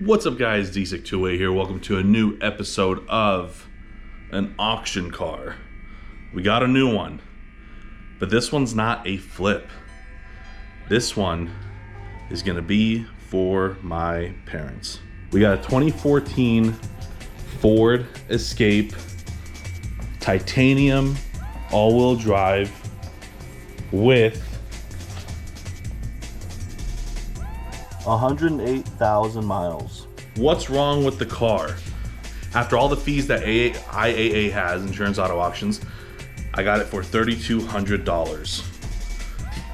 What's up guys, D628 here. Welcome to a new episode of an auction car. We got a new one, but this one's not a flip. This one is gonna be for my parents. We got a 2014 Ford Escape Titanium all-wheel drive with 108,000 miles. What's wrong with the car? After all the fees that IAA has, Insurance Auto Auctions, I got it for $3,200.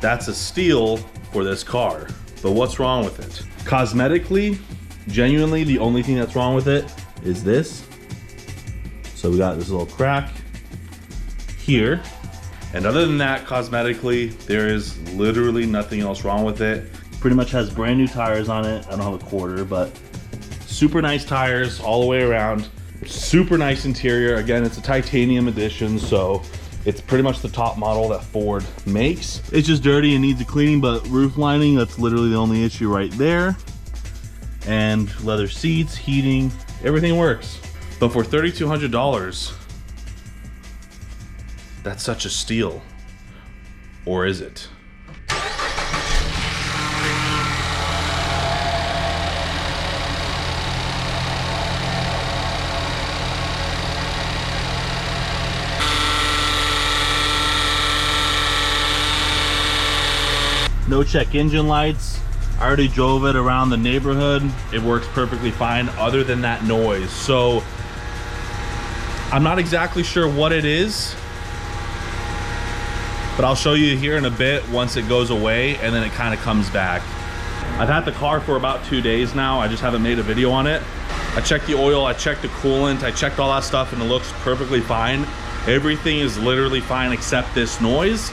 That's a steal for this car, but what's wrong with it? Cosmetically, genuinely, the only thing that's wrong with it is this. So we got this little crack here. And other than that, cosmetically, there is literally nothing else wrong with it. Pretty much has brand new tires on it. I don't have a quarter, but super nice tires all the way around. Super nice interior. Again, it's a titanium edition, so it's pretty much the top model that Ford makes. It's just dirty and needs a cleaning, but roof lining, that's literally the only issue right there. And leather seats, heating, everything works. But for $3,200, that's such a steal. Or is it? No check engine lights. I already drove it around the neighborhood. It works perfectly fine other than that noise. So I'm not exactly sure what it is, but I'll show you here in a bit once it goes away and then it kind of comes back. I've had the car for about 2 days now. I just haven't made a video on it. I checked the oil, I checked the coolant, I checked all that stuff and it looks perfectly fine. Everything is literally fine except this noise.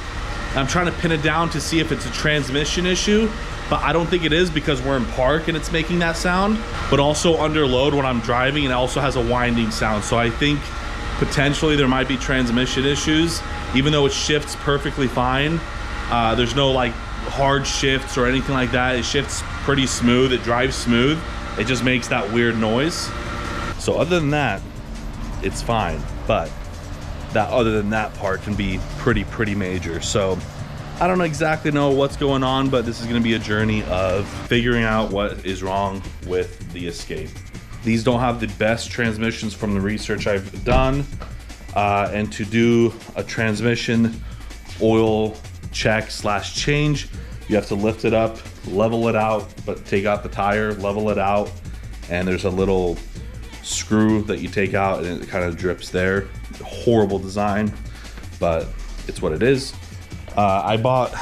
I'm trying to pin it down to see if it's a transmission issue, but I don't think it is because we're in park and it's making that sound. But also under load when I'm driving, it also has a winding sound. So I think potentially there might be transmission issues, even though it shifts perfectly fine. There's no like hard shifts or anything like that. It shifts pretty smooth, it drives smooth. It just makes that weird noise. So other than that, it's fine. But that other than that part can be pretty major. So I don't exactly know what's going on, but this is going to be a journey of figuring out what is wrong with the Escape. These don't have the best transmissions from the research I've done, and to do a transmission oil check slash change, you have to lift it up, level it out, but take out the tire, level it out, and there's a little screw that you take out and it kind of drips there. Horrible design, but it's what it is. I bought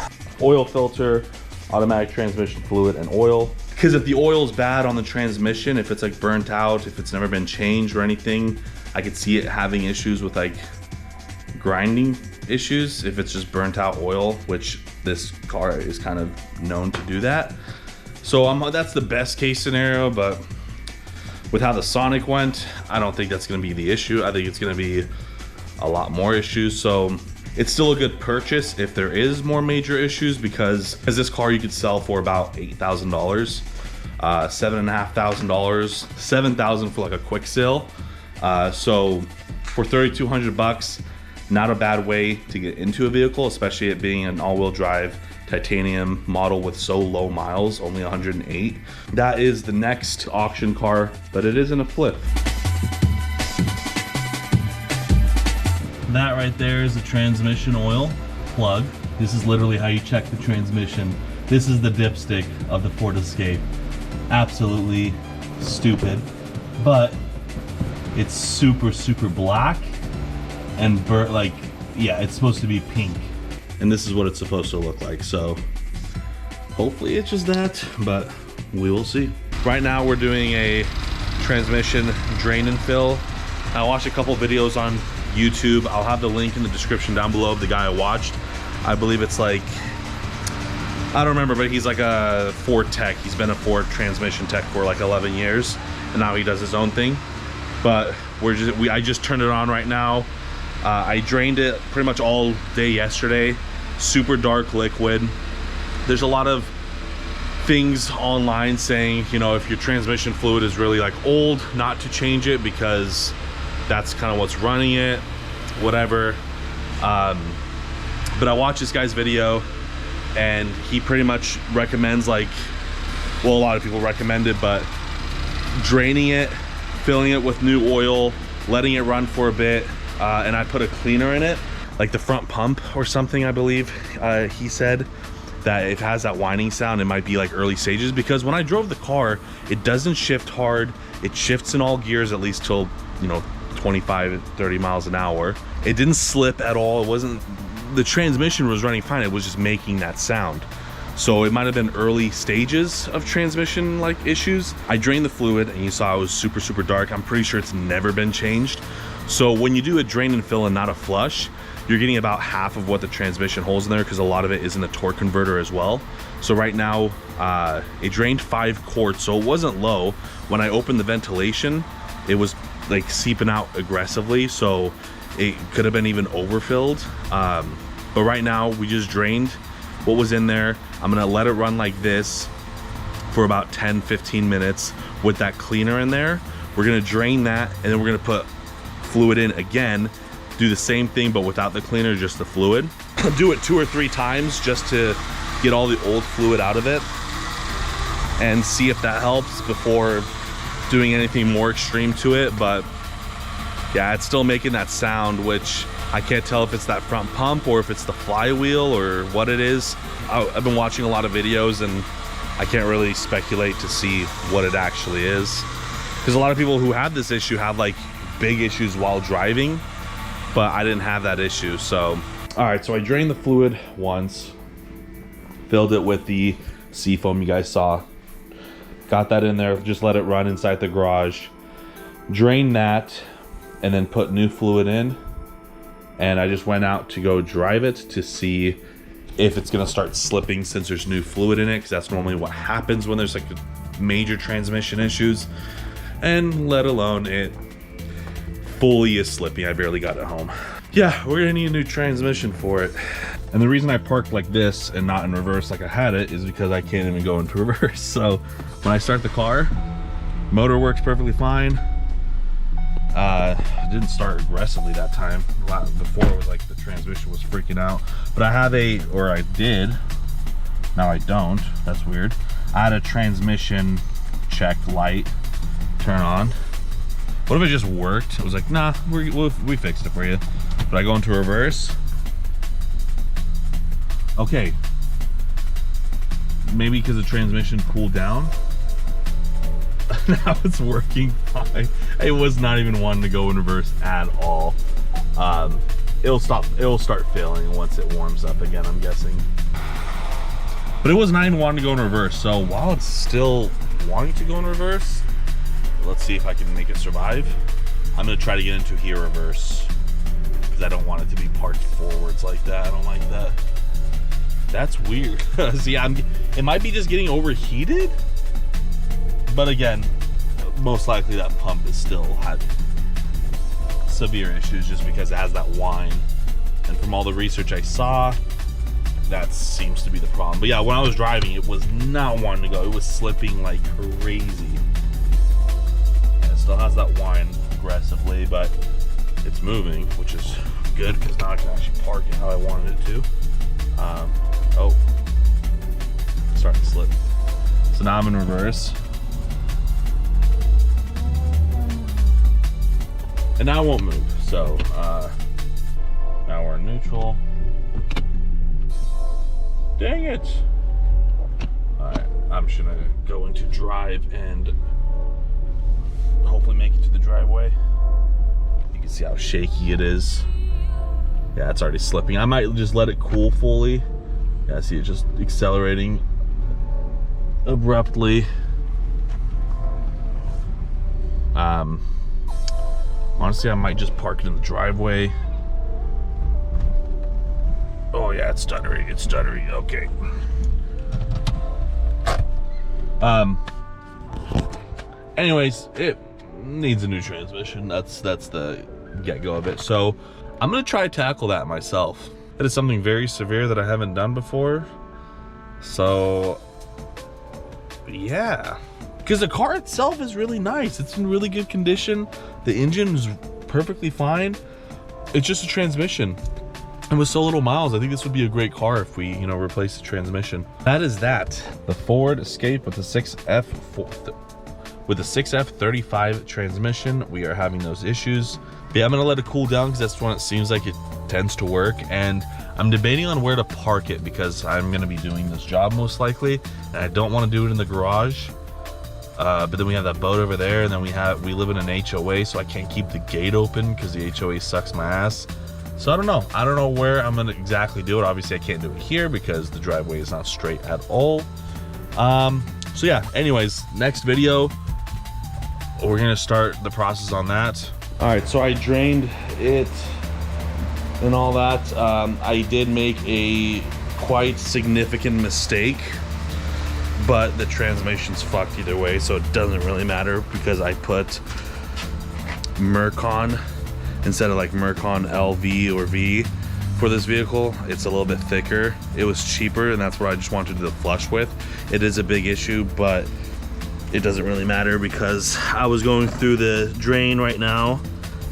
oil filter, automatic transmission fluid, and oil, because if the oil is bad on the transmission, if it's like burnt out, if it's never been changed or anything, I could see it having issues with like grinding issues if it's just burnt out oil, which this car is kind of known to do that. So that's the best case scenario, but with how the Sonic went, I don't think that's gonna be the issue. I think it's gonna be a lot more issues. So it's still a good purchase if there is more major issues, because as this car you could sell for about $8,000, $7,500, $7,000 for like a quick sale. So for $3,200, not a bad way to get into a vehicle, especially it being an all-wheel drive titanium model with so low miles, only 108. That is the next auction car, but it isn't a flip. That right there is a transmission oil plug. This is literally how you check the transmission. This is the dipstick of the Ford Escape. Absolutely stupid, but it's super black and like, yeah, it's supposed to be pink. And this is what it's supposed to look like. So hopefully it's just that, but we will see. Right now we're doing a transmission drain and fill. I watched a couple videos on YouTube. I'll have the link in the description down below of the guy I watched. I believe it's like, I don't remember, but he's like a Ford tech. He's been a Ford transmission tech for like 11 years, and now he does his own thing. But I just turned it on right now. I drained it pretty much all day yesterday. Super dark liquid. There's a lot of things online saying, you know, if your transmission fluid is really like old, not to change it because that's kind of what's running it, whatever. But I watched this guy's video and he pretty much recommends, like, well, a lot of people recommend it, but draining it, filling it with new oil, letting it run for a bit, and I put a cleaner in it, like the front pump or something, I believe. He said that if it has that whining sound, it might be like early stages, because when I drove the car, it doesn't shift hard. It shifts in all gears, at least till, you know, 25, 30 miles an hour. It didn't slip at all. It wasn't, the transmission was running fine. It was just making that sound. So it might have been early stages of transmission like issues. I drained the fluid and you saw it was super, super dark. I'm pretty sure it's never been changed. So when you do a drain and fill and not a flush, you're getting about half of what the transmission holds in there, because a lot of it is in the torque converter as well. So right now, it drained 5 quarts, so it wasn't low. When I opened the ventilation, it was like seeping out aggressively, so it could have been even overfilled. But right now, we just drained what was in there. I'm gonna let it run like this for about 10-15 minutes with that cleaner in there. We're gonna drain that, and then we're gonna put fluid in again, do the same thing but without the cleaner, just the fluid. Do it 2 or 3 times just to get all the old fluid out of it and see if that helps before doing anything more extreme to it. But yeah, it's still making that sound, which I can't tell if it's that front pump or if it's the flywheel or what it is. I've been watching a lot of videos and I can't really speculate to see what it actually is, because a lot of people who have this issue have like big issues while driving, but I didn't have that issue. So all right, so I drained the fluid once, filled it with the seafoam you guys saw, got that in there, just let it run inside the garage, drained that, and then put new fluid in. And I just went out to go drive it to see if it's gonna start slipping since there's new fluid in it, because that's normally what happens when there's like major transmission issues. And let alone it fully is slipping. I barely got it home. Yeah, we're gonna need a new transmission for it. And the reason I parked like this and not in reverse like I had it is because I can't even go into reverse. So when I start the car, motor works perfectly fine. It didn't start aggressively that time. Before it was like the transmission was freaking out. But I have or I did, now I don't, that's weird. I had a transmission check light turn on. What if it just worked? It was like, nah, we fixed it for you. But I go into reverse. Okay. Maybe because the transmission cooled down. Now it's working fine. It was not even wanting to go in reverse at all. It'll start failing once it warms up again, I'm guessing. But it was not even wanting to go in reverse. So while it's still wanting to go in reverse, let's see if I can make it survive. I'm gonna try to get into here reverse, because I don't want it to be parked forwards like that. I don't like that. That's weird. See, it might be just getting overheated. But again, most likely that pump is still having severe issues just because it has that whine. And from all the research I saw, that seems to be the problem. But yeah, when I was driving, it was not wanting to go. It was slipping like crazy. And it still has that whine aggressively, but it's moving, which is good because now I can actually park it how I wanted it to. Oh, it's starting to slip. So now I'm in reverse. And now it won't move, so now we're in neutral. Dang it! Alright, I'm just gonna go into drive and hopefully make it to the driveway. You can see how shaky it is. Yeah, it's already slipping. I might just let it cool fully. Yeah, I see it just accelerating abruptly. Honestly, I might just park it in the driveway. Oh yeah, it's stuttering, okay. Anyways, it needs a new transmission. That's the get-go of it. So I'm gonna try to tackle that myself. That is something very severe that I haven't done before. So yeah, because the car itself is really nice. It's in really good condition. The engine is perfectly fine. It's just a transmission. And with so little miles, I think this would be a great car if we, you know, replace the transmission. That is that. The Ford Escape with the 6F35 transmission. We are having those issues. But yeah, I'm gonna let it cool down because that's when it seems like it tends to work. And I'm debating on where to park it because I'm gonna be doing this job most likely. And I don't wanna do it in the garage. But then we have that boat over there, and then we live in an HOA, so I can't keep the gate open because the HOA sucks my ass. So I don't know where I'm gonna exactly do it. Obviously I can't do it here because the driveway is not straight at all. So yeah, anyways, next video we're gonna start the process on that. All right, so I drained it and all that. I did make a quite significant mistake, but the transmission's fucked either way, so it doesn't really matter because I put Mercon instead of like Mercon LV or V for this vehicle. It's a little bit thicker. It was cheaper, and that's what I just wanted to do the flush with. It is a big issue, but it doesn't really matter because I was going through the drain right now,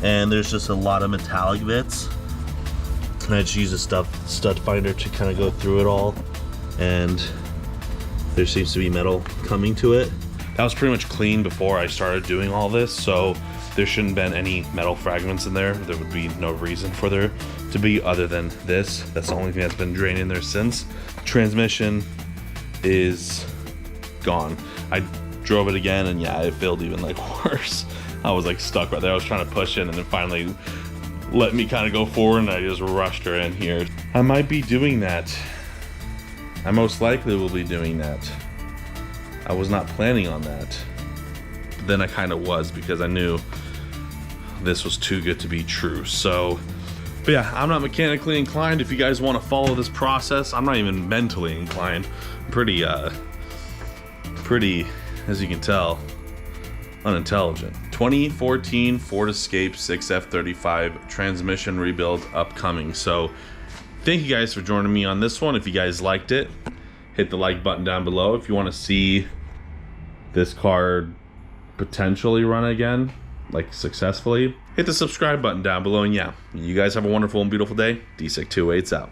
and there's just a lot of metallic bits. And I just use a stud finder to kind of go through it all, and there seems to be metal coming to it. That was pretty much clean before I started doing all this, so there shouldn't have been any metal fragments in there. There would be no reason for there to be other than this. That's the only thing that's been drained in there since. Transmission is gone. I drove it again, and yeah, it felt even like worse. I was like stuck right there. I was trying to push in, and then finally let me kind of go forward, and I just rushed her in here. I might be doing that. I most likely will be doing that. I was not planning on that, but then I kind of was because I knew this was too good to be true. So, but yeah, I'm not mechanically inclined. If you guys want to follow this process, I'm not even mentally inclined. I'm pretty, as you can tell, unintelligent. 2014 Ford Escape 6F35 transmission rebuild upcoming. So thank you guys for joining me on this one. If you guys liked it, hit the like button down below. If you want to see this car potentially run again, like successfully, hit the subscribe button down below. And yeah, you guys have a wonderful and beautiful day. D628's out.